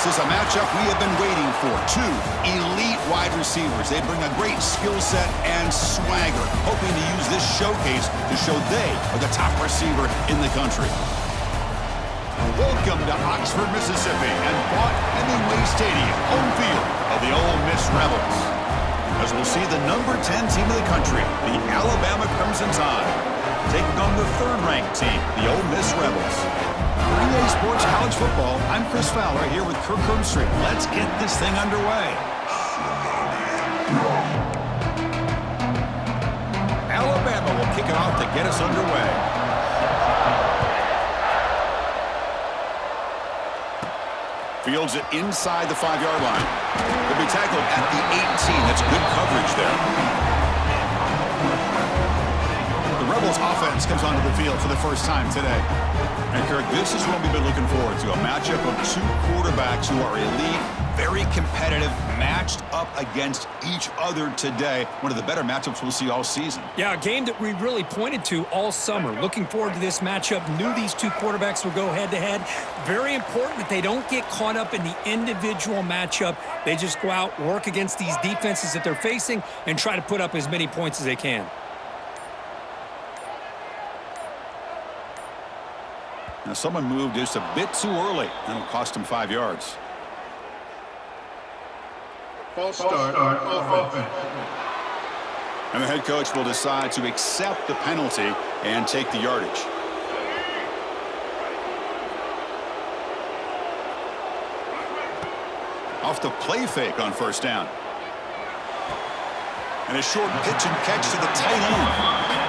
This is a matchup we have been waiting for. Two elite wide receivers. They bring a great skill set and swagger, hoping to use this showcase to show they are the top receiver in the country. Welcome to Oxford, Mississippi, and Vaught-Hemingway Stadium, home field of the Ole Miss Rebels. As we'll see the number 10 team in the country, the Alabama Crimson Tide, taking on the third-ranked team, the Ole Miss Rebels. For EA Sports College Football, I'm Chris Fowler here with Kirk Herbstreit. Let's get this thing underway. Alabama will kick it off to get us underway. Fields it inside the 5-yard line. He'll be tackled at the 18. That's good coverage there. The Rebels offense comes onto the field for the first time today. And Kirk, this is what we've been looking forward to, a matchup of two quarterbacks who are elite, very competitive, matched up against each other today. One of the better matchups we'll see all season. Yeah, a game that we really pointed to all summer. Looking forward to this matchup. Knew these two quarterbacks would go head-to-head. Very important that they don't get caught up in the individual matchup. They just go out, work against these defenses that they're facing, and try to put up as many points as they can. Now, someone moved just a bit too early. That'll cost him 5 yards. False start offense. And the head coach will decide to accept the penalty and take the yardage. Off the play fake on first down. And a short pitch and catch to the tight end.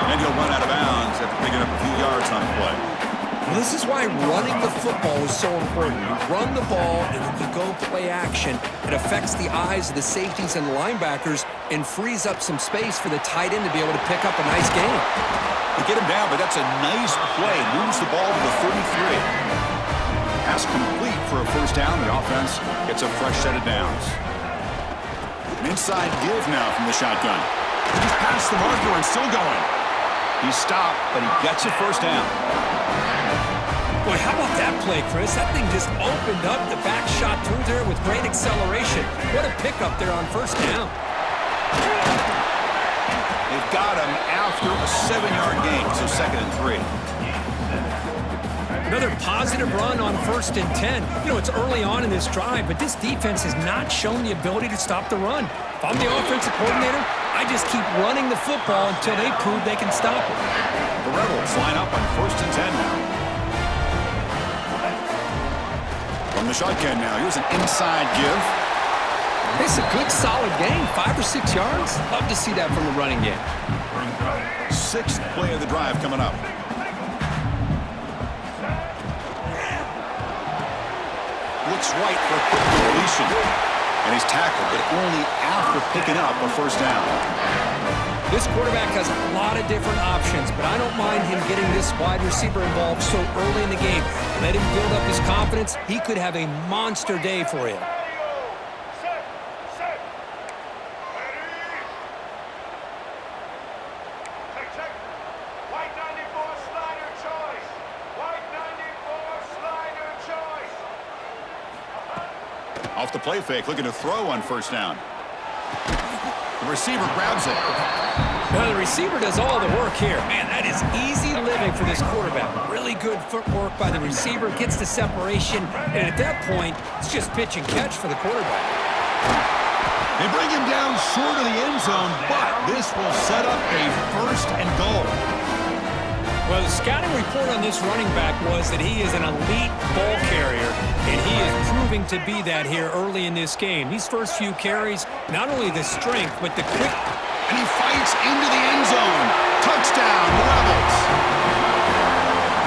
And he'll run out of bounds after picking up a few yards on the play. Well, this is why running the football is so important. You run the ball and then you go play action. It affects the eyes of the safeties and linebackers and frees up some space for the tight end to be able to pick up a nice gain. They get him down, but that's a nice play. Moves the ball to the 33. Pass complete for a first down. The offense gets a fresh set of downs. An inside give now from the shotgun. He's past the marker and still going. He stopped, but he gets a first down. Boy, how about that play, Chris? That thing just opened up. The back shot through there with great acceleration. What a pickup there on first down. They've got him after a 7-yard gain, so 2nd and 3. Another positive run on 1st and 10. You know, it's early on in this drive, but this defense has not shown the ability to stop the run. If I'm the offensive coordinator, I just keep running the football until they prove they can stop it. The Rebels line up on 1st and 10 now. From the shotgun now, here's an inside give. It's a good, solid gain, 5 or 6 yards. Love to see that from the running game. 6th play of the drive coming up. Looks right for a quick completion. And he's tackled, but only after picking up a first down. This quarterback has a lot of different options, but I don't mind him getting this wide receiver involved so early in the game. Let him build up his confidence. He could have a monster day for him. Off the play fake, looking to throw on first down. The receiver grabs it. Now the receiver does all the work here. Man, that is easy living for this quarterback. Really good footwork by the receiver, gets the separation, and at that point, it's just pitch and catch for the quarterback. They bring him down short of the end zone, but this will set up a 1st and goal. Well, the scouting report on this running back was that he is an elite ball carrier, and he is proving to be that here early in this game. These first few carries, not only the strength, but the quick. And he fights into the end zone. Touchdown, Rebels.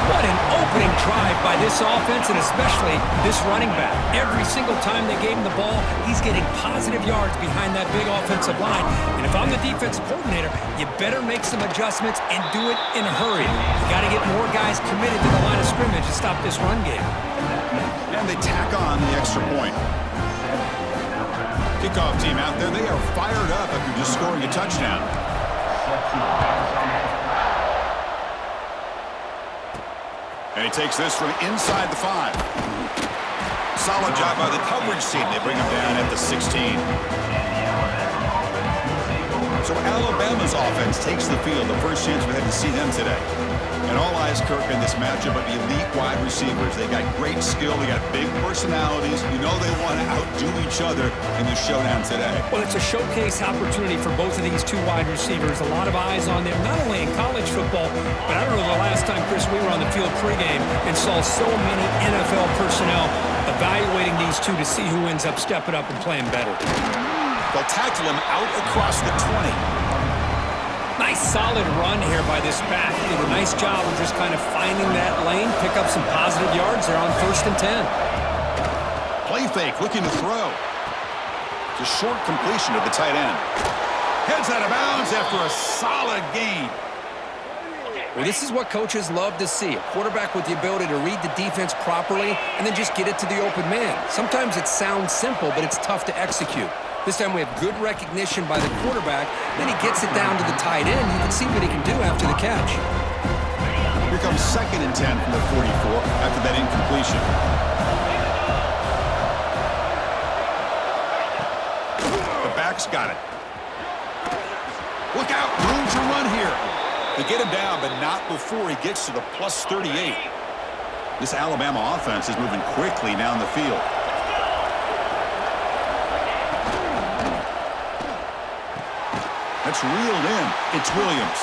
What an opening drive by this offense, and especially this running back. Every single time they gave him the ball, he's getting positive yards behind that big offensive line. And if I'm the defensive coordinator, you better make some adjustments and do it in a hurry. You got to get more guys committed to the line of scrimmage to stop this run game. And they tack on the extra point. Kickoff team out there, they are fired up after just scoring a touchdown. And he takes this from inside the 5. Solid job by the coverage team. They bring him down at the 16. So Alabama's offense takes the field. The first chance we had to see them today. And all eyes, Kirk, in this matchup of elite wide receivers. They got great skill. They got big personalities. You know they want to outdo each other in the showdown today. Well, it's a showcase opportunity for both of these two wide receivers. A lot of eyes on them, not only in college football, but I don't know the last time, Chris, we were on the field pregame and saw so many NFL personnel evaluating these two to see who ends up stepping up and playing better. They'll tackle him out across the 20. Nice solid run here by this back. Did a nice job of just kind of finding that lane, pick up some positive yards there on 1st and 10. Play fake, looking to throw. It's a short completion to the tight end. Heads out of bounds after a solid gain. Well, this is what coaches love to see. A quarterback with the ability to read the defense properly and then just get it to the open man. Sometimes it sounds simple, but it's tough to execute. This time we have good recognition by the quarterback. Then he gets it down to the tight end. You can see what he can do after the catch. Here comes 2nd and 10 from the 44 after that incompletion. The back's got it. Look out, room to run here. They get him down, but not before he gets to the plus 38. This Alabama offense is moving quickly down the field. That's reeled in. It's Williams.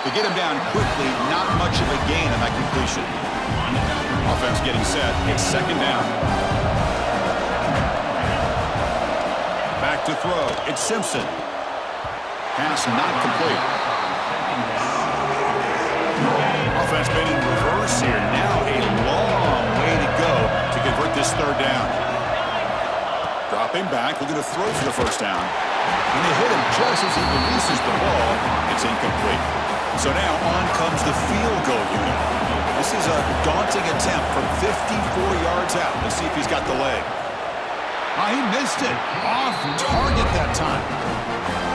They get him down quickly. Not much of a gain on that completion. Offense getting set. It's 2nd down. Back to throw. It's Simpson. Pass not complete. Offense been in reverse here. Now a long way to go to convert this 3rd down. Dropping back, looking to throw for the 1st down. When they hit him just as he releases the ball, it's incomplete. So now on comes the field goal unit. This is a daunting attempt from 54 yards out. Let's see if he's got the leg. He missed it. Off target that time.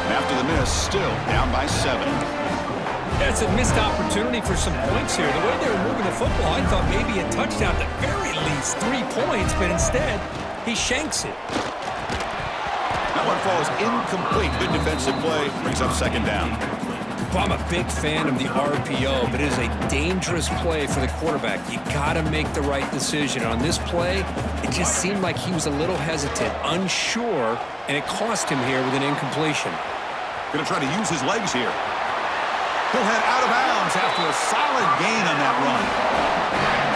And after the miss, still down by 7. That's a missed opportunity for some points here. The way they were moving the football, I thought maybe a touchdown, at the very least 3 points, but instead he shanks it. That one falls incomplete. Good defensive play. Brings up 2nd down. Well, I'm a big fan of the RPO, but it is a dangerous play for the quarterback. You got to make the right decision. On this play, it just seemed like he was a little hesitant, unsure, and it cost him here with an incompletion. Going to try to use his legs here. He'll head out of bounds after a solid gain on that run.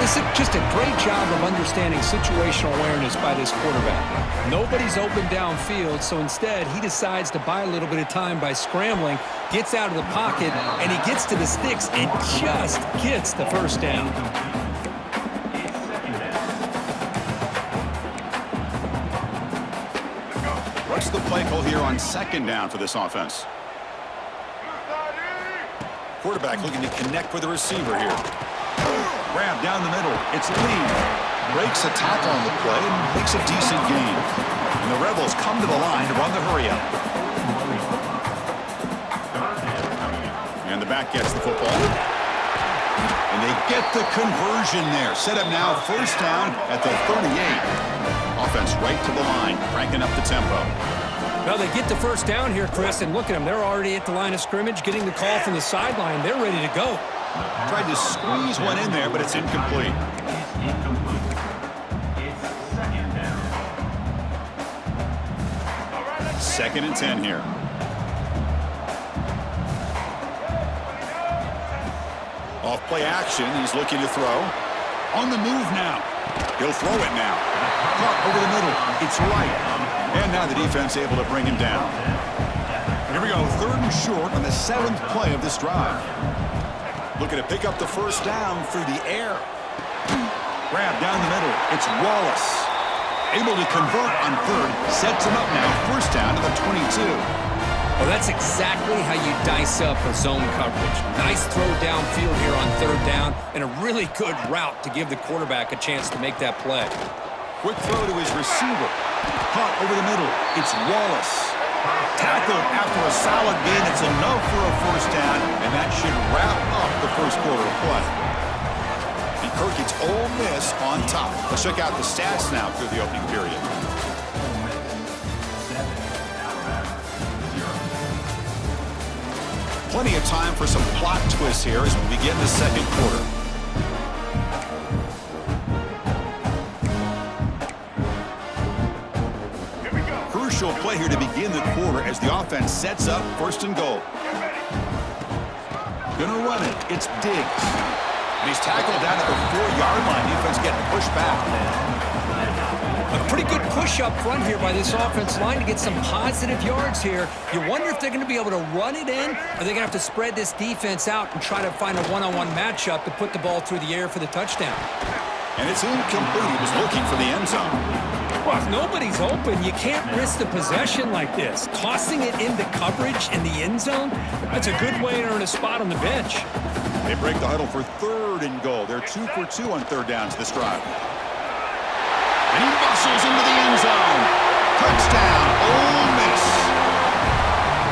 This is just a great job of understanding situational awareness by this quarterback. Nobody's open downfield, so instead he decides to buy a little bit of time by scrambling, gets out of the pocket, and he gets to the sticks and just gets the 1st down. What's the play call here on 2nd down for this offense? Quarterback looking to connect with the receiver here. Grab down the middle. It's Lee. Breaks a tackle on the play and makes a decent gain. And the Rebels come to the line to run the hurry-up. And the back gets the football. And they get the conversion there. Set up now 1st down at the 38. Offense right to the line, cranking up the tempo. Well, they get the 1st down here, Chris, and look at them. They're already at the line of scrimmage, getting the call from the sideline. They're ready to go. Tried to squeeze one in there, but it's incomplete. Second and 10 here. Off play action, he's looking to throw. On the move now. He'll throw it now. Caught over the middle. It's right. And now the defense able to bring him down. Here we go, 3rd and short on the 7th play of this drive. Looking to pick up the 1st down through the air. Grab down the middle. It's Wallace. Able to convert on 3rd. Sets him up now. 1st down to the 22. Well, that's exactly how you dice up a zone coverage. Nice throw downfield here on 3rd down, and a really good route to give the quarterback a chance to make that play. Quick throw to his receiver. Caught over the middle. It's Wallace. Tackled after a solid gain. It's enough for a 1st down, and that should wrap up the 1st quarter of play. He Kirk, it's Ole Miss on top. Let's check out the stats now through the opening period. Plenty of time for some plot twists here as we begin the second quarter. Crucial play here to begin the quarter as the offense sets up first and goal. Gonna run it. It's Diggs. And he's tackled down at the 4-yard line. Defense getting pushed back. A pretty good push up front here by this offense line to get some positive yards here. You wonder if they're going to be able to run it in, or they're going to have to spread this defense out and try to find a one-on-one matchup to put the ball through the air for the touchdown. And it's incomplete. He was looking for the end zone. Well, if nobody's open, you can't risk the possession like this. Tossing it into coverage in the end zone, that's a good way to earn a spot on the bench. They break the huddle for 3rd and goal. They're 2 for 2 on 3rd downs this drive. And he bustles into the end zone. Touchdown, Ole Miss.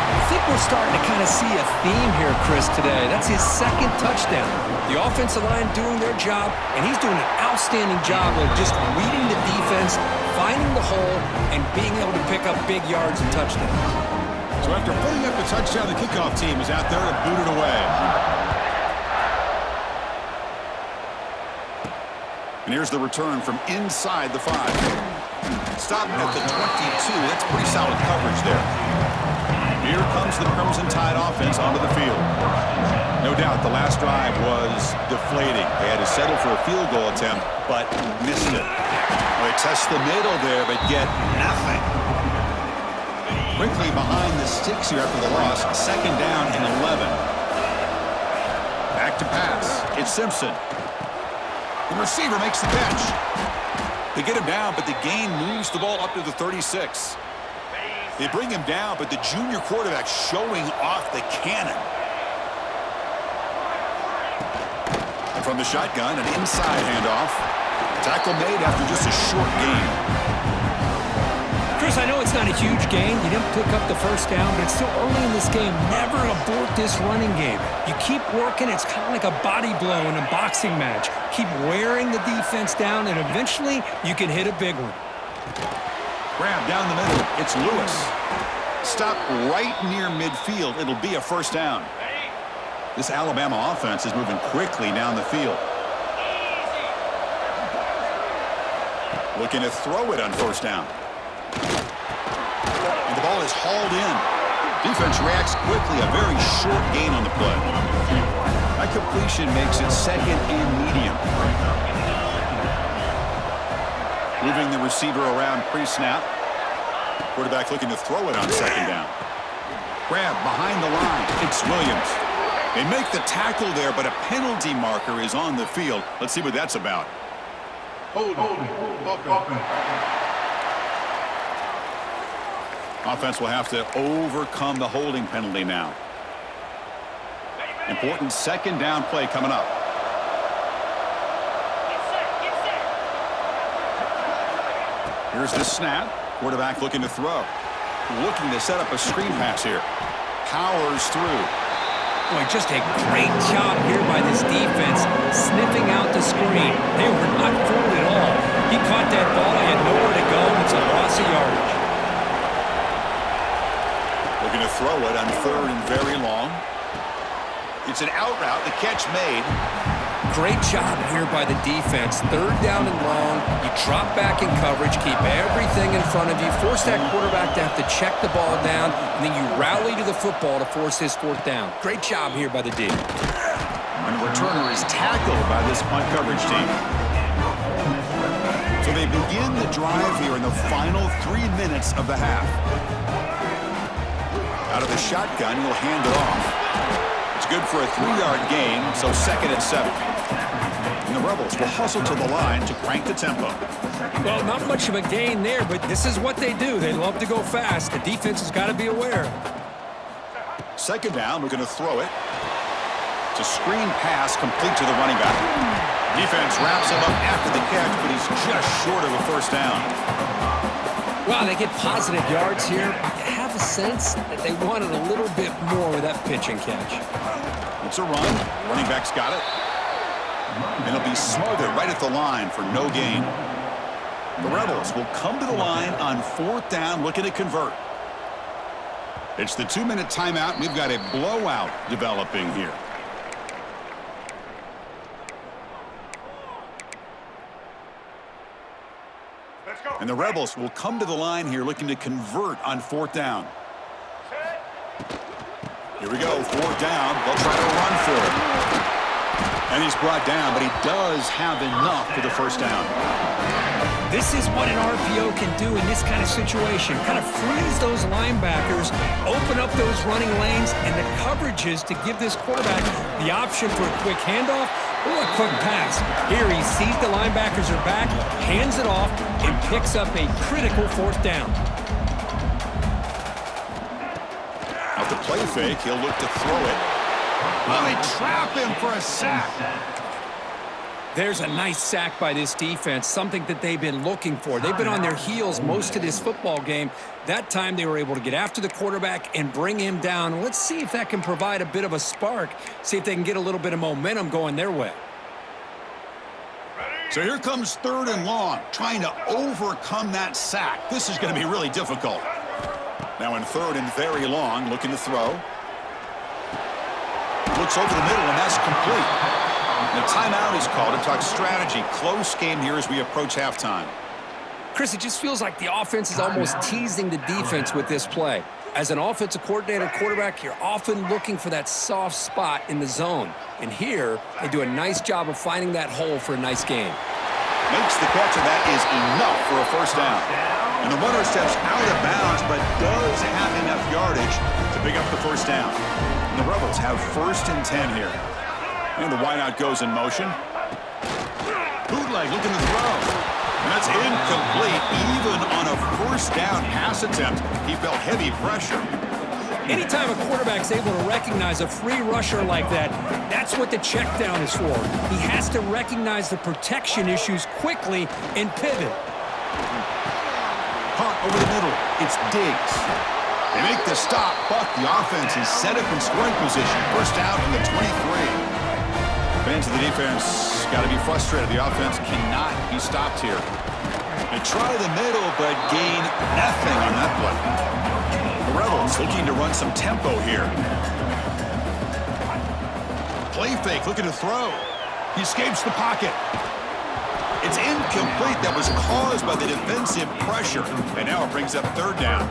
I think we're starting to kind of see a theme here, Chris, today. That's his 2nd touchdown. The offensive line doing their job, and he's doing an outstanding job of just reading the defense, finding the hole, and being able to pick up big yards and touchdowns. So after putting up the touchdown, the kickoff team is out there to boot it away. And here's the return from inside the 5. Stopping at the 22. That's pretty solid coverage there. Here comes the Crimson Tide offense onto the field. No doubt the last drive was deflating. They had to settle for a field goal attempt, but missed it. They test the middle there, but get nothing. Quickly behind the sticks here after the loss. 2nd down and 11. Back to pass. It's Simpson. The receiver makes the catch. They get him down, but the gain moves the ball up to the 36. They bring him down, but the junior quarterback showing off the cannon. And from the shotgun, an inside handoff. Tackle made after just a short gain. Chris, I know it's not a huge gain. You didn't pick up the 1st down, but it's still early in this game. Never abort this running game. You keep working. It's kind of like a body blow in a boxing match. Keep wearing the defense down, and eventually you can hit a big one. Grab down the middle. It's Lewis. Stop right near midfield. It'll be a 1st down. This Alabama offense is moving quickly down the field. Looking to throw it on 1st down. And the ball is hauled in. Defense reacts quickly. A very short gain on the play. That completion makes it 2nd and medium. Moving the receiver around pre-snap. Quarterback looking to throw it on 2nd down. Grab behind the line. It's Williams. They make the tackle there, but a penalty marker is on the field. Let's see what that's about. Offense will have to overcome the holding penalty now. Important 2nd down play coming up. Here's the snap. Quarterback looking to throw. Looking to set up a screen pass here. Powers through. Boy, just a great job here by this defense, sniffing out the screen. They were not fooled at all. He caught that ball. He had nowhere to go. It's a loss of yardage. Looking to throw it on 3rd and very long. It's an out route. The catch made. Great job here by the defense. 3rd down and long. You drop back in coverage, keep everything in front of you, force that quarterback to have to check the ball down, and then you rally to the football to force his 4th down. Great job here by the D. And the returner is tackled by this punt coverage team. So they begin the drive here in the final 3 minutes of the half. Out of the shotgun, he'll hand it off. It's good for a 3-yard gain, so 2nd and 7. And the Rebels will hustle to the line to crank the tempo. Well, not much of a gain there, but this is what they do. They love to go fast. The defense has got to be aware. 2nd down, we're going to throw it. It's a screen pass complete to the running back. Defense wraps him up after the catch, but he's just short of a 1st down. Wow, they get positive yards here. You have a sense that they wanted a little bit more with that pitch and catch. It's a run. Running back's got it. And he'll be smothered right at the line for no gain. The Rebels will come to the line on 4th down, looking to convert. It's the 2-minute timeout. We've got a blowout developing here. And the Rebels will come to the line here looking to convert on 4th down. Here we go, 4th down. They'll try to run for it. And he's brought down, but he does have enough for the 1st down. This is what an RPO can do in this kind of situation. Kind of freeze those linebackers, open up those running lanes and the coverages to give this quarterback the option for a quick handoff or a quick pass. Here he sees the linebackers are back, hands it off, and picks up a critical 4th down. Off the play fake, he'll look to throw it. Well, they trap him for a sack. There's a nice sack by this defense, something that they've been looking for. They've been on their heels most of this football game. That time they were able to get after the quarterback and bring him down. Let's see if that can provide a bit of a spark, see if they can get a little bit of momentum going their way. So here comes 3rd and long, trying to overcome that sack. This is going to be really difficult. Now in 3rd and very long, looking to throw. Looks over the middle, and that's complete. The timeout is called to talk strategy. Close game here as we approach halftime. Chris, it just feels like the offense is almost teasing the defense with this play. As an offensive coordinator quarterback, you're often looking for that soft spot in the zone. And here, they do a nice job of finding that hole for a nice game. Makes the catch, and that is enough for a 1st down. And the runner steps out of bounds, but does have enough yardage to pick up the 1st down. And the Rebels have 1st and 10 here. And the wideout goes in motion. Bootleg looking to throw. And that's incomplete. Even on a 1st down pass attempt, he felt heavy pressure. Anytime a quarterback's able to recognize a free rusher like that, that's what the check down is for. He has to recognize the protection issues quickly and pivot. Caught over the middle. It's Diggs. They make the stop, but the offense is set up in scoring position. 1st down from the 23. Fans of the defense got to be frustrated. The offense cannot be stopped here. They try the middle, but gain nothing on that play. The Rebels looking to run some tempo here. Play fake, looking to throw. He escapes the pocket. It's incomplete. That was caused by the defensive pressure. And now it brings up 3rd down.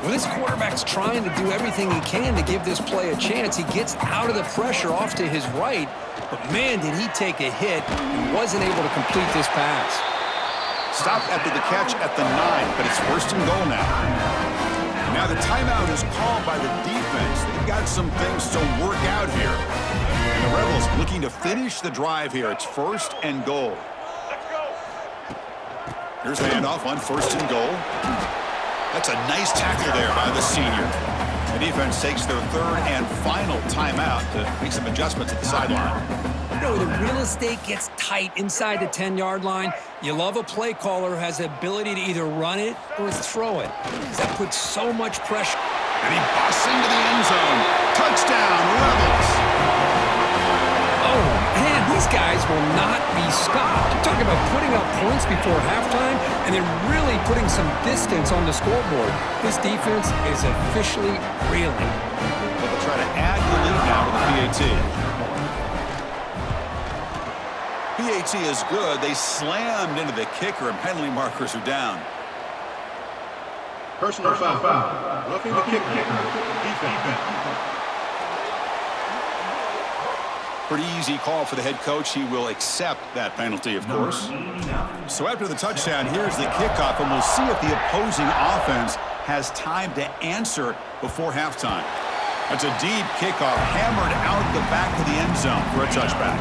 Well, this quarterback's trying to do everything he can to give this play a chance. He gets out of the pressure off to his right, but man, did he take a hit and wasn't able to complete this pass. Stopped after the catch at the 9, but it's 1st and goal now. Now the timeout is called by the defense. They've got some things to work out here. And the Rebels looking to finish the drive here. It's 1st and goal. Here's the handoff on 1st and goal. That's a nice tackle there by the senior. The defense takes their 3rd and final timeout to make some adjustments at the sideline. You know, the real estate gets tight inside the 10-yard line. You love a play caller who has the ability to either run it or throw it. That puts so much pressure. And he busts into the end zone. Touchdown, Rebels. Oh, man, these guys will not be stopped. You're talking about putting up points before halftime and then really putting some distance on the scoreboard. This defense is officially reeling. They'll try to add the lead now with the PAT. PAT is good. They slammed into the kicker, and penalty markers are down. Personal foul. Roughing the kicker. Defense. Pretty easy call for the head coach. He will accept that penalty, of course. So after the touchdown, here's the kickoff, and we'll see if the opposing offense has time to answer before halftime. That's a deep kickoff, hammered out the back of the end zone for a touchback.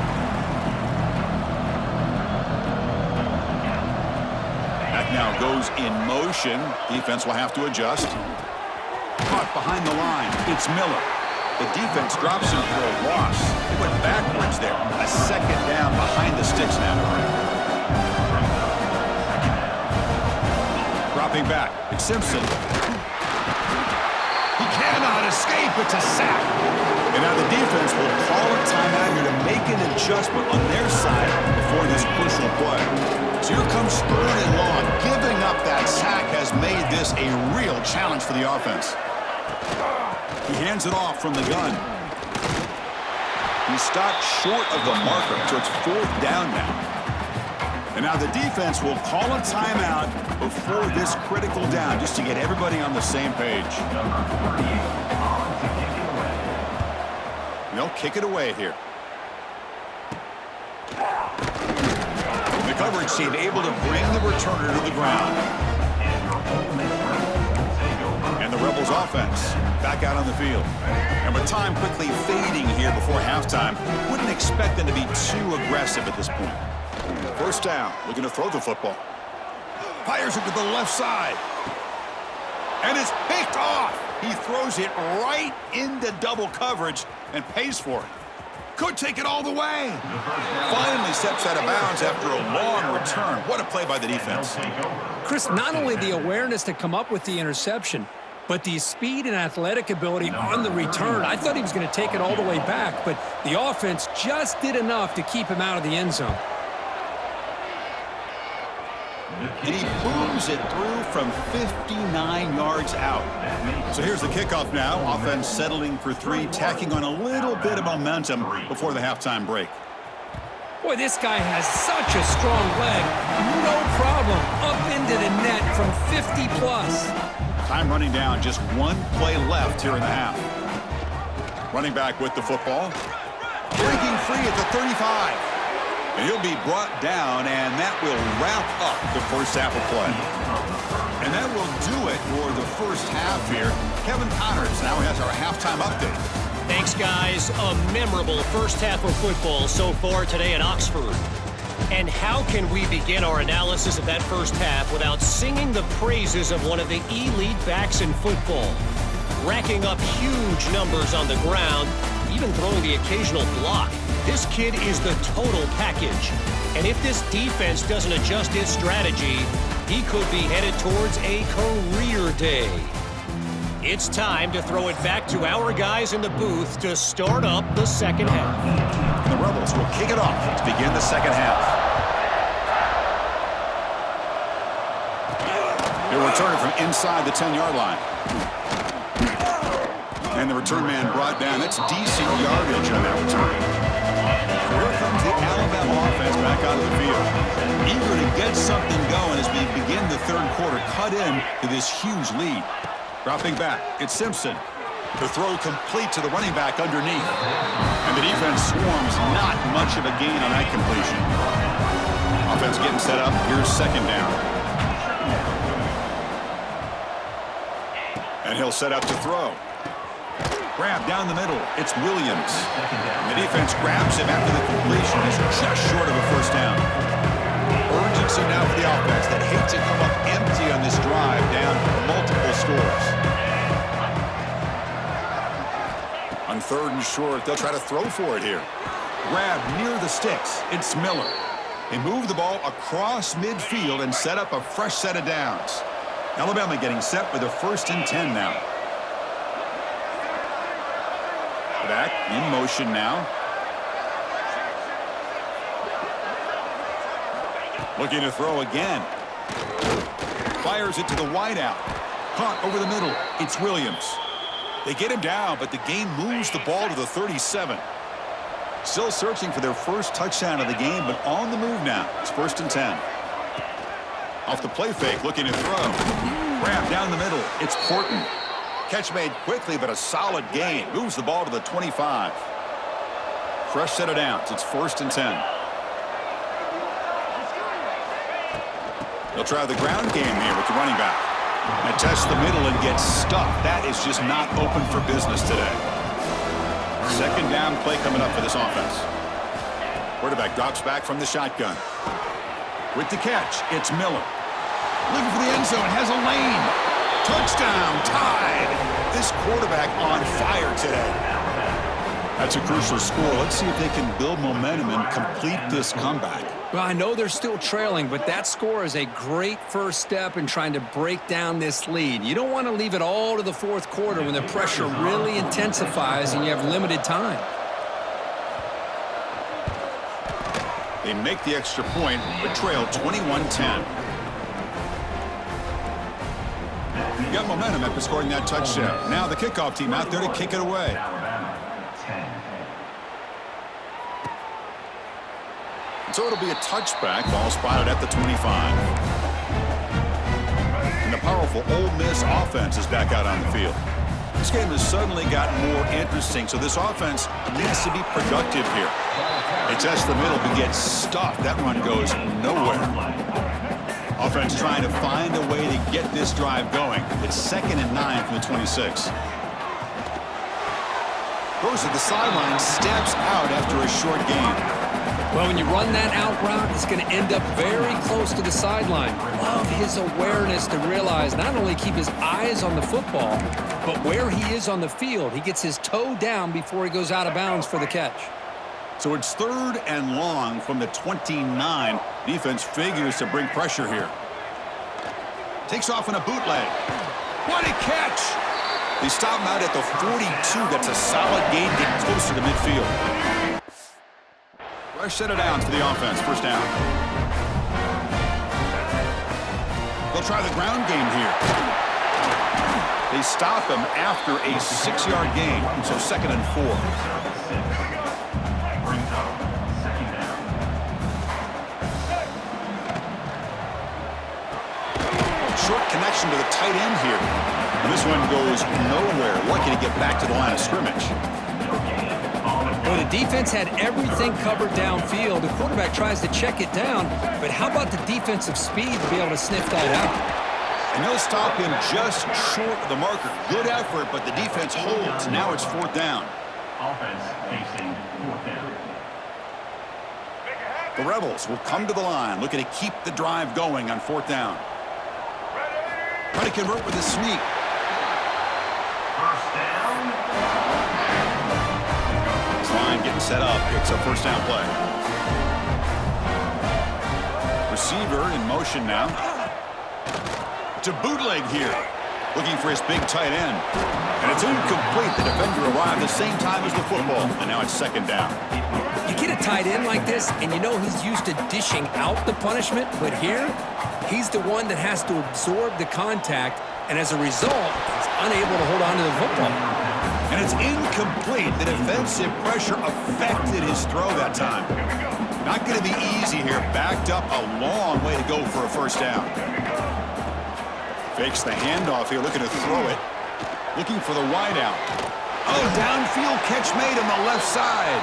That now goes in motion. Defense will have to adjust. Caught behind the line. It's Miller. The defense drops him for a loss. He went backwards there. A 2nd down behind the sticks now. Dropping back. It's Simpson. He cannot escape. It's a sack. And now the defense will call a timeout here to make an adjustment on their side before this crucial play. So here comes 3rd and long. Giving up that sack has made this a real challenge for the offense. He hands it off from the gun. He stopped short of the marker, so it's 4th down now. And now the defense will call a timeout before this critical down, just to get everybody on the same page. They'll kick it away here. The coverage team able to bring the returner to the ground. And the Rebels offense back out on the field. And with time quickly fading here before halftime, wouldn't expect them to be too aggressive at this point. 1st down, looking to throw the football. Fires it to the left side. And it's picked off. He throws it right into double coverage and pays for it. Could take it all the way. Finally steps out of bounds after a long return. What a play by the defense. Chris, not only the awareness to come up with the interception, but the speed and athletic ability on the return. I thought he was going to take it all the way back, but the offense just did enough to keep him out of the end zone. And he booms it through from 59 yards out. So here's the kickoff now. Offense settling for 3, tacking on a little bit of momentum before the halftime break. Boy, this guy has such a strong leg. No problem. Up into the net from 50-plus. Time running down. Just 1 play left here in the half. Running back with the football. Breaking free at the 35. And he'll be brought down, and that will wrap up the first half of play. And that will do it for the first half here. Kevin Connors now has our halftime update. Thanks, guys. A memorable first half of football so far today in Oxford. And how can we begin our analysis of that first half without singing the praises of one of the elite backs in football? Racking up huge numbers on the ground, even throwing the occasional block. This kid is the total package. And if this defense doesn't adjust its strategy, he could be headed towards a career day. It's time to throw it back to our guys in the booth to start up the second half. The Rebels will kick it off to begin the second half. They'll return it from inside the 10-yard line. And the return man brought down. That's decent yardage on that return. Here comes the Alabama offense back out of the field. Eager to get something going as we begin the 3rd quarter. Cut in to this huge lead. Dropping back, it's Simpson. The throw complete to the running back underneath. And the defense swarms, not much of a gain on that completion. Offense getting set up. Here's 2nd down. And he'll set up to throw. Grab down the middle. It's Williams. The defense grabs him after the completion. He's just short of a first down. Urgency now for the offense that hate to come up empty on this drive, down multiple scores. On 3rd and short, they'll try to throw for it here. Grab near the sticks. It's Miller. They move the ball across midfield and set up a fresh set of downs. Alabama getting set with a 1st and 10 now. Back in motion now. Looking to throw again. Fires it to the wideout. Caught over the middle. It's Williams. They get him down, but the game moves the ball to the 37. Still searching for their first touchdown of the game, but on the move now. It's 1st and 10. Off the play fake, looking to throw. Grab down the middle. It's Porton. Catch made quickly, but a solid gain. Moves the ball to the 25. Fresh set of downs. It's 1st and 10. They'll try the ground game here with the running back. And test the middle and get stuffed. That is just not open for business today. 2nd down play coming up for this offense. Quarterback drops back from the shotgun. With the catch, it's Miller. Looking for the end zone. Has a lane. Touchdown, tied. This quarterback on fire today. That's a crucial score. Let's see if they can build momentum and complete this comeback. Well, I know they're still trailing, but that score is a great first step in trying to break down this lead. You don't want to leave it all to the 4th quarter when the pressure really intensifies and you have limited time. They make the extra point, but trail 21-10. Got momentum after scoring that touchdown. Now the kickoff team out there to kick it away. So it'll be a touchback. Ball spotted at the 25. And the powerful Ole Miss offense is back out on the field. This game has suddenly gotten more interesting, so this offense needs to be productive here. They test the middle, but get stuffed. That run goes nowhere. Offense trying to find a way to get this drive going. It's 2nd and 9 from the 26. Goes to the sideline, steps out after a short gain. Well, when you run that out route, it's going to end up very close to the sideline. Love his awareness to realize not only keep his eyes on the football, but where he is on the field. He gets his toe down before he goes out of bounds for the catch. So it's 3rd and long from the 29. Defense figures to bring pressure here. Takes off in a bootleg. What a catch! They stop him out at the 42. That's a solid gain, getting closer to midfield. Rush center downs for the offense. First down. They'll try the ground game here. They stop him after a 6-yard gain, so 2nd and 4. Short connection to the tight end here. And this one goes nowhere. Lucky to get back to the line of scrimmage. Well, the defense had everything covered downfield. The quarterback tries to check it down, but how about the defensive speed to be able to sniff that out? And they'll stop him just short of the marker. Good effort, but the defense holds. Now it's 4th down. Offense facing 4th down. The Rebels will come to the line, looking to keep the drive going on 4th down. Try to convert with a sneak. First down. This line getting set up. It's a first down play. Receiver in motion now. To bootleg here. Looking for his big tight end. And it's incomplete. The defender arrived the same time as the football. And now it's 2nd down. You get a tight end like this, and you know he's used to dishing out the punishment, but here, he's the one that has to absorb the contact, and as a result, he's unable to hold on to the football. And it's incomplete. The defensive pressure affected his throw that time. Not going to be easy here. Backed up a long way to go for a first down. Fakes the handoff here, looking to throw it. Looking for the wideout. Oh, downfield catch made on the left side.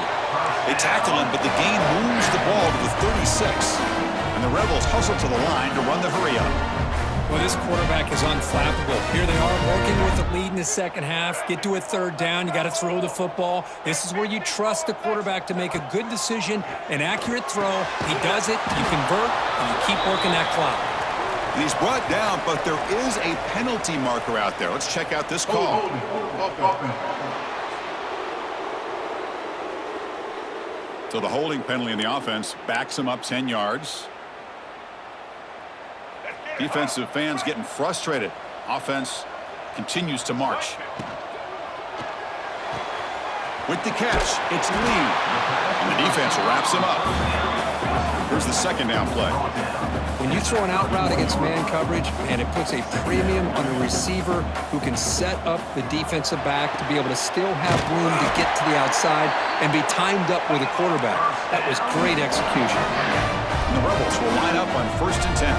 They tackle him, but the gain moves the ball to the 36. And the Rebels hustle to the line to run the hurry up. Well, this quarterback is unflappable. Here they are working with the lead in the second half. Get to a 3rd down. You got to throw the football. This is where you trust the quarterback to make a good decision, an accurate throw. He does it, you convert, and you keep working that clock. And he's brought down, but there is a penalty marker out there. Let's check out this call. So the holding penalty in the offense backs him up 10 yards. Defensive fans getting frustrated. Offense continues to march. With the catch, it's Lee. And the defense wraps him up. Here's the 2nd down play. When you throw an out route against man coverage, and it puts a premium on the receiver who can set up the defensive back to be able to still have room to get to the outside and be timed up with a quarterback. That was great execution. And the Rebels will line up on 1st and 10.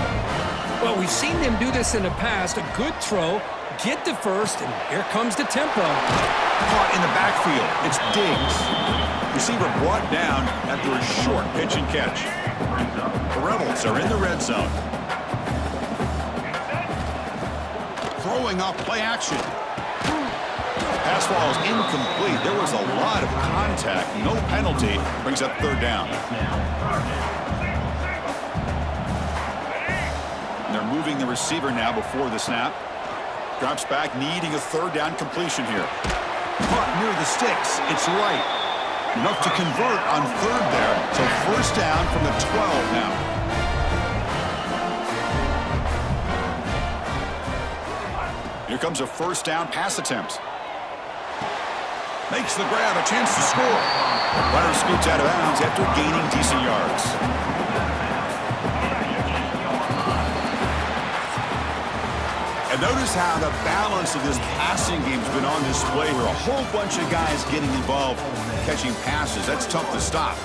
Well, we've seen them do this in the past. A good throw, get to first, and here comes the tempo. Caught in the backfield. It's Diggs. Receiver brought down after a short pitch and catch. The Rebels are in the red zone. Throwing off play action. Pass ball is incomplete. There was a lot of contact. No penalty. Brings up 3rd down. And they're moving the receiver now before the snap. Drops back, needing a 3rd down completion here. Caught near the sticks. It's right. Enough to convert on 3rd there. So first down from the 12 now. Here comes a first down pass attempt. Makes the grab, a chance to score. Runner scoots out of bounds after gaining decent yards. And notice how the balance of this passing game has been on display here. A whole bunch of guys getting involved catching passes. That's tough to stop.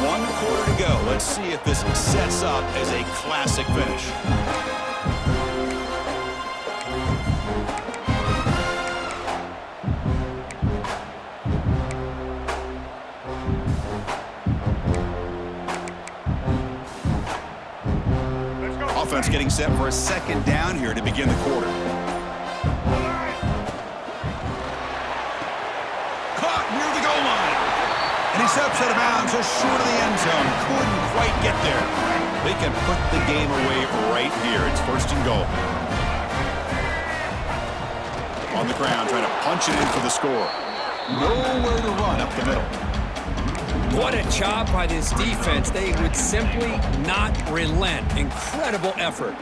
One quarter to go. Let's see if this sets up as a classic finish. Offense getting set for a second down here to begin the quarter. Caught near the goal line. And he steps out of bounds just short of the end zone. Couldn't quite get there. They can put the game away right here. It's first and goal. On the ground, trying to punch it in for the score. Nowhere to run up the middle. What a job by this defense. They would simply not relent. Incredible effort.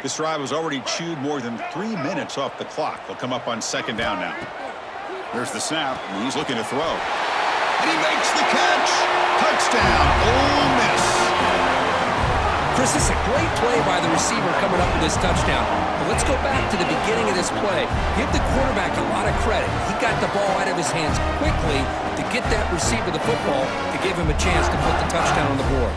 This drive has already chewed more than 3 minutes off the clock. They'll come up on second down now. There's the snap, and he's looking to throw. And he makes the catch. Touchdown, Ole Miss. Chris, this is a great play by the receiver coming up with this touchdown. But let's go back to the beginning of this play. Give the quarterback a lot of credit. He got the ball out of his hands quickly to get that receiver the football to give him a chance to put the touchdown on the board.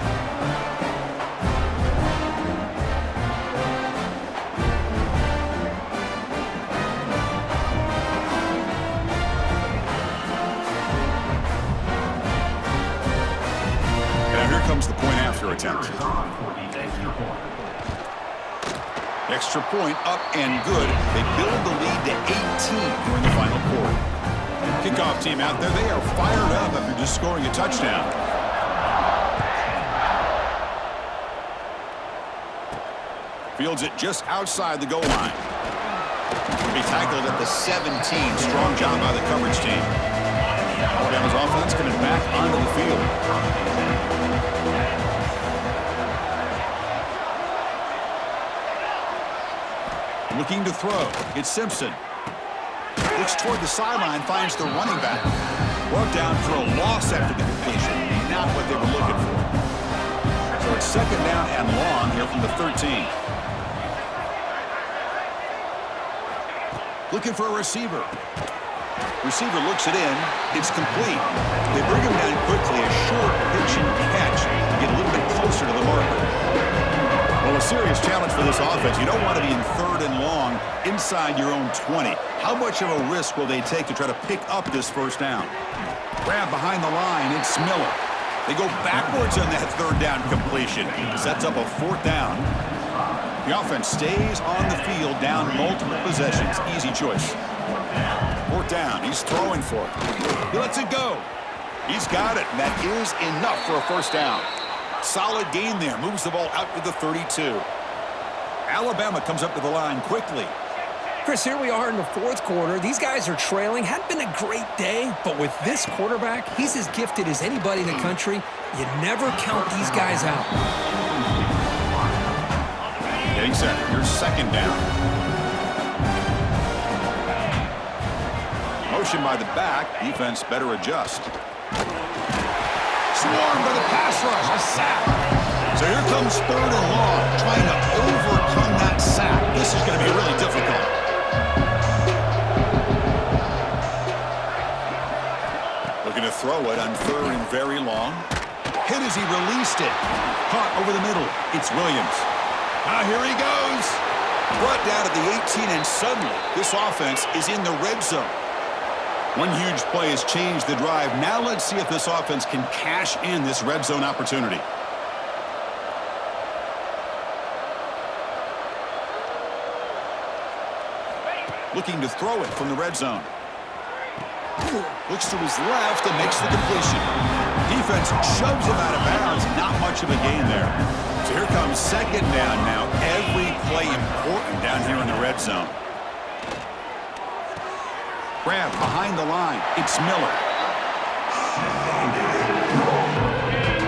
Now here comes the point after attempt. Extra point up and good. They build the lead to 18 here in the final quarter. Kickoff team out there, they are fired up after just scoring a touchdown. Fields it just outside the goal line. Will be tackled at the 17. Strong job by the coverage team. Alabama's offense coming back onto the field. Looking to throw. It's Simpson. Looks toward the sideline, finds the running back. Brought down for a loss after the completion. Not what they were looking for. So it's second down and long here from the 13. Looking for a receiver. Receiver looks it in. It's complete. They bring him down quickly. A short pitch and catch. Get a little bit closer to the marker. Well, a serious challenge for this offense. You don't want to be in third and long inside your own 20. How much of a risk will they take to try to pick up this first down? Grab behind the line. It's Miller. They go backwards on that third down completion. Sets up a fourth down. The offense stays on the field down multiple possessions. Easy choice. Fourth down. He's throwing for it. He lets it go. He's got it. And that is enough for a first down. Solid gain there. Moves the ball out to the 32. Alabama comes up to the line quickly. Chris, here we are in the fourth quarter. These guys are trailing. Hadn't been a great day, but with this quarterback, he's as gifted as anybody in the country. You never count these guys out. Getting set. Here's second down. Motion by the back. Defense better adjust. Swarmed by the pass rush. A sack. So here comes third and long. Trying to overcome that sack. This is going to be really difficult. Looking to throw it on third and very long. Hit as he released it. Caught over the middle. It's Williams. Now here he goes. Brought down at the 18, and suddenly this offense is in the red zone. One huge play has changed the drive. Now let's see if this offense can cash in this red zone opportunity. Looking to throw it from the red zone. Looks to his left and makes the completion. Defense shoves him out of bounds. Not much of a gain there. So here comes second down now. Every play important down here in the red zone. Grab behind the line. It's Miller.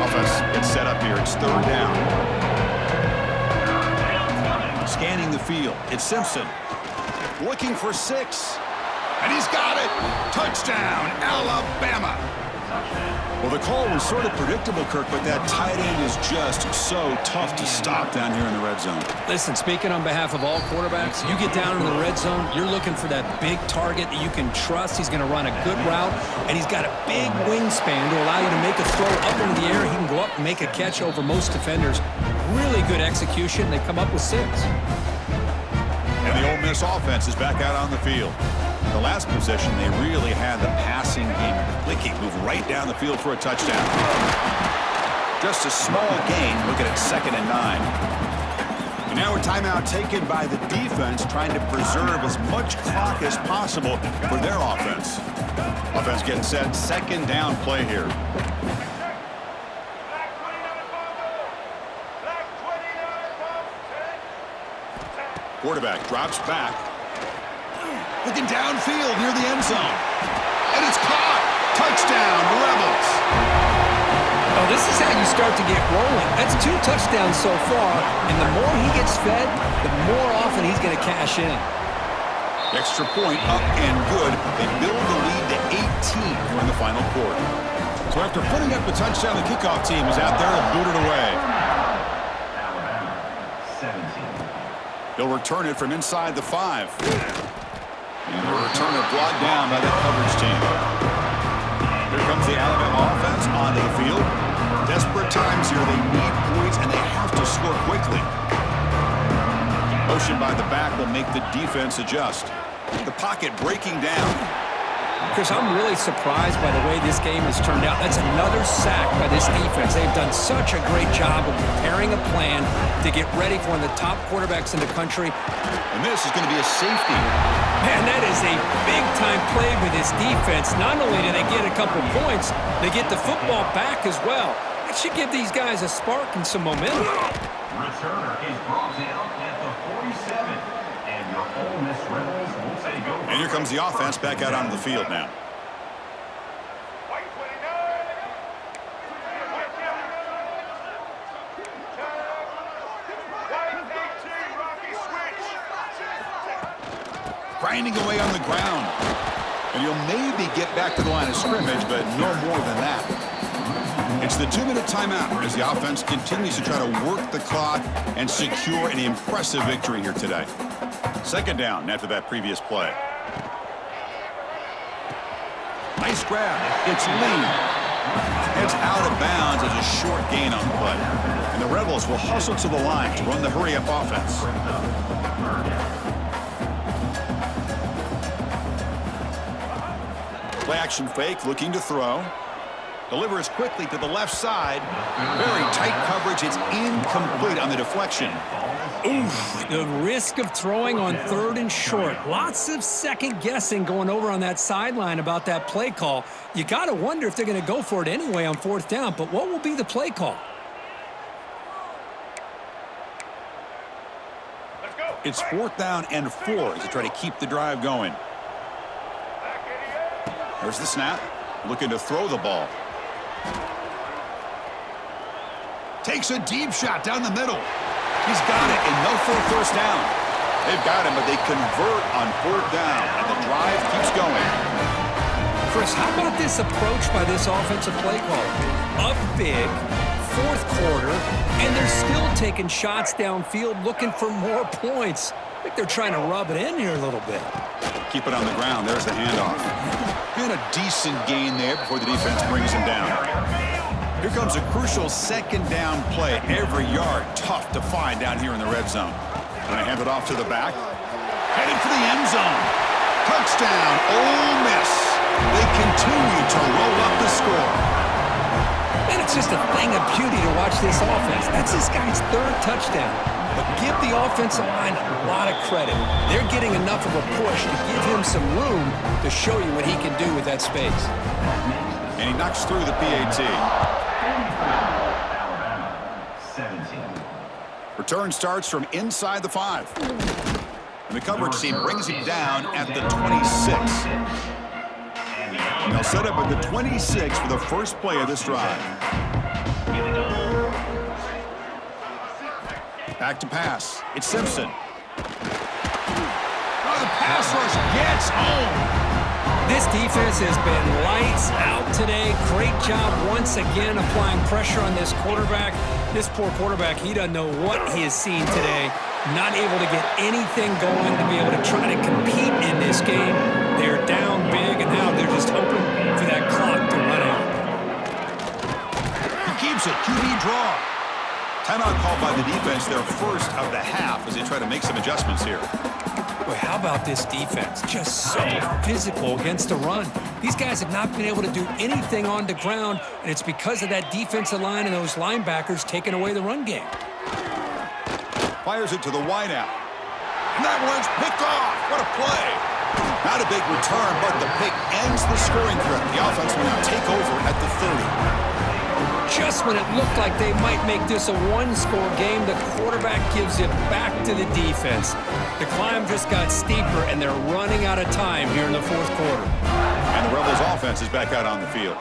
Offense gets set up here. It's third down. Scanning the field. It's Simpson. Looking for 6. And he's got it. Touchdown, Alabama. Well, the call was sort of predictable, Kirk, but that tight end is just so tough to stop down here in the red zone. Listen, speaking on behalf of all quarterbacks, you get down in the red zone, you're looking for that big target that you can trust. He's going to run a good route, and he's got a big wingspan to allow you to make a throw up into the air. He can go up and make a catch over most defenders. Really good execution. They come up with 6. And the Ole Miss offense is back out on the field. The last possession, they really had the passing game clicking, move right down the field for a touchdown. Just a small gain, looking at 2nd and 9. And now a timeout taken by the defense, trying to preserve as much clock as possible for their offense. Offense getting set, 2nd down play here. Quarterback drops back. Looking downfield near the end zone. And it's caught. Touchdown, Rebels. Oh, this is how you start to get rolling. That's 2 touchdowns so far, and the more he gets fed, the more often he's going to cash in. Extra point up and good. They build the lead to 18 here in the final quarter. So after putting up the touchdown, the kickoff team is out there to boot it away. Alabama, 17. He'll return it from inside the 5. And the returner brought down by that coverage team. Here comes the Alabama offense onto the field. Desperate times here. They need points, and they have to score quickly. Motion by the back will make the defense adjust. The pocket breaking down. Chris, I'm really surprised by the way this game has turned out. That's another sack by this defense. They've done such a great job of preparing a plan to get ready for one of the top quarterbacks in the country. And this is going to be a safety. Man, that is a big-time play with this defense. Not only do they get a couple points, they get the football back as well. It should give these guys a spark and some momentum. Returner is brought down at the 47. And your Ole Miss Rebels will take over. And here comes the offense back out onto the field now. Grinding away on the ground. And you'll maybe get back to the line of scrimmage, but no more than that. It's the 2-minute timeout as the offense continues to try to work the clock and secure an impressive victory here today. 2nd down after that previous play. Nice grab. It's Lee. It's out of bounds as a short gain on the play. And the Rebels will hustle to the line to run the hurry-up offense. Play action fake, looking to throw. Delivers quickly to the left side. Very tight coverage. It's incomplete on the deflection. Oof, the risk of throwing on 3rd and short. Lots of second guessing going over on that sideline about that play call. You got to wonder if they're going to go for it anyway on 4th down, but what will be the play call? It's 4th down and 4 as they try to keep the drive going. There's the snap. Looking to throw the ball. Takes a deep shot down the middle. He's got it, and no for a 1st down. They've got him, but they convert on 4th down, and the drive keeps going. Chris, how about this approach by this offensive play caller? Up big, 4th quarter, and they're still taking shots downfield looking for more points. I think they're trying to rub it in here a little bit. Keep it on the ground. There's the handoff. And a decent gain there before the defense brings him down. Here comes a crucial 2nd down play. Every yard tough to find down here in the red zone. Going to hand it off to the back. Headed for the end zone. Touchdown, Ole Miss. They continue to roll up the score. And it's just a thing of beauty to watch this offense. That's this guy's 3rd touchdown. But give the offensive line a lot of credit. They're getting enough of a push to give him some room to show you what he can do with that space. And he knocks through the PAT. Alabama, 17. Return starts from inside the 5. And the coverage team brings him down at the 26. And they'll set up at the 26 for the first play of this drive. Back to pass. It's Simpson. Oh, the pass rush gets home. This defense has been lights out today. Great job once again applying pressure on this quarterback. This poor quarterback, he doesn't know what he has seen today. Not able to get anything going to be able to try to compete in this game. They're down big, and now they're just hoping for that clock to run out. He keeps it. QB draw. Timeout called by the defense, their first of the half, as they try to make some adjustments here. Boy, how about this defense? Just so physical against the run. These guys have not been able to do anything on the ground, and it's because of that defensive line and those linebackers taking away the run game. Fires it to the wideout. And that one's picked off. What a play. Not a big return, but the pick ends the scoring threat. The offense will now take over at the 30. Just when it looked like they might make this a one-score game, the quarterback gives it back to the defense. The climb just got steeper, and they're running out of time here in the fourth quarter. And the Rebels' offense is back out on the field.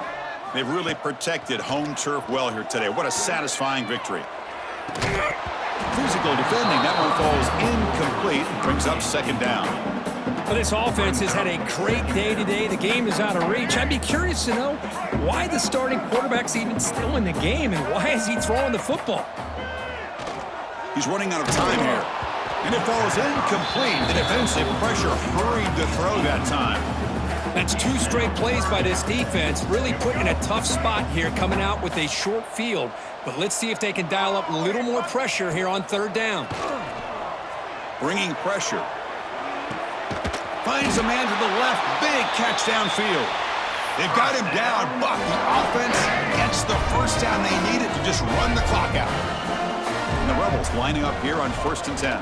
They've really protected home turf well here today. What a satisfying victory. Physical defending. That one falls incomplete. Brings up second down. Well, this offense has had a great day today. The game is out of reach. I'd be curious to know why the starting quarterback's even still in the game, and why is he throwing the football? He's running out of time here. And it falls incomplete. The defensive pressure hurried to throw that time. That's two straight plays by this defense, really put in a tough spot here, coming out with a short field. But let's see if they can dial up a little more pressure here on third down. Bringing pressure. Finds a man to the left. Big catch downfield. They've got him down, but the offense gets the first down they needed to just run the clock out. And the Rebels lining up here on 1st and 10.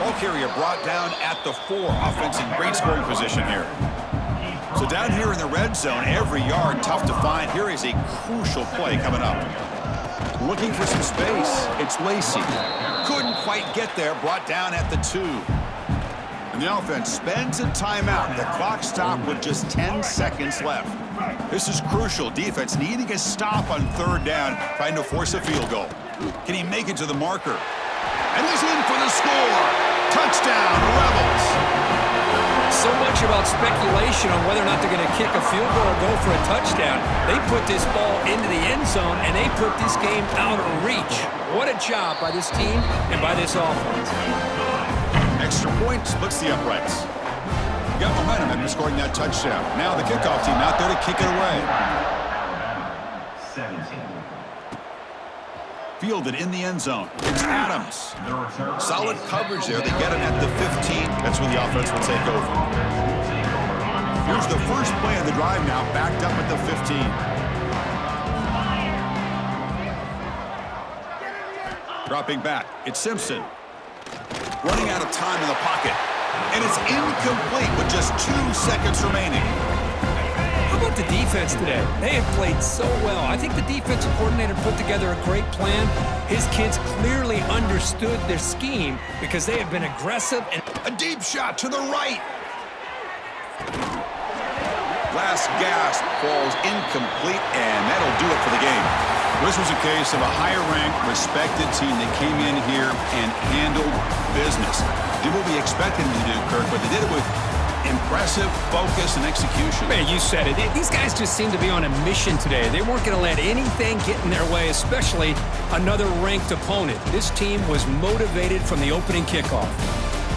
Ball carrier brought down at the 4. Offense in great scoring position here. So down here in the red zone, every yard tough to find. Here is a crucial play coming up. Looking for some space. It's Lacy. Couldn't quite get there. Brought down at the 2. And the offense spends a timeout. The clock stopped with just 10 seconds left. This is crucial. Defense needing a stop on third down, trying to force a field goal. Can he make it to the marker? And he's in for the score. Touchdown, Rebels. So much about speculation on whether or not they're going to kick a field goal or go for a touchdown. They put this ball into the end zone, and they put this game out of reach. What a job by this team and by this offense. Extra point splits the uprights. Got momentum after scoring that touchdown. Now the kickoff team out there to kick it away. 17. Fielded in the end zone. It's Adams. Solid coverage there. They get him at the 15. That's where the offense will take over. Here's the first play of the drive now, backed up at the 15. Dropping back. It's Simpson. Running out of time in the pocket. And it's incomplete with just 2 seconds remaining. How about the defense today? They have played so well. I think the defensive coordinator put together a great plan. His kids clearly understood their scheme because they have been aggressive. And a deep shot to the right. Last gasp falls incomplete, and that'll do it for the game. This was a case of a higher-ranked, respected team that came in here and handled business. Did what we expected them to do, Kirk, but they did it with impressive focus and execution. Man, you said it. These guys just seem to be on a mission today. They weren't going to let anything get in their way, especially another ranked opponent. This team was motivated from the opening kickoff.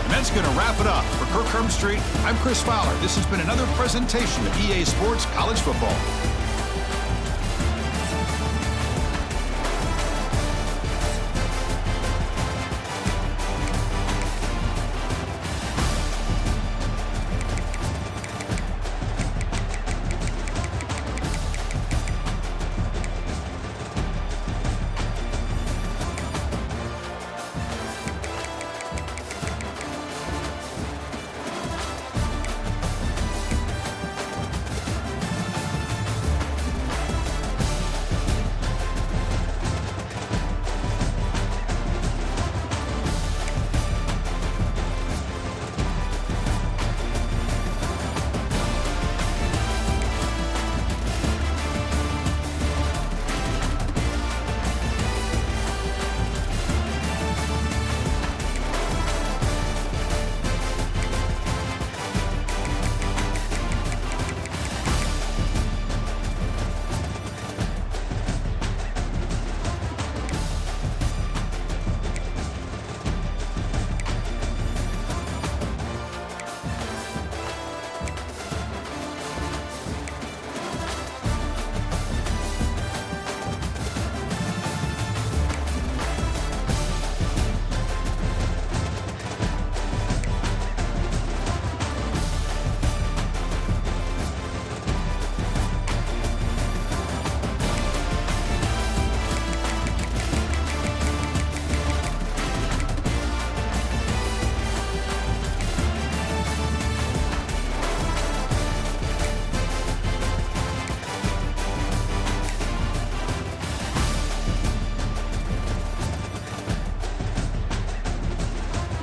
And that's going to wrap it up. For Kirk Street, I'm Chris Fowler. This has been another presentation of EA Sports College Football.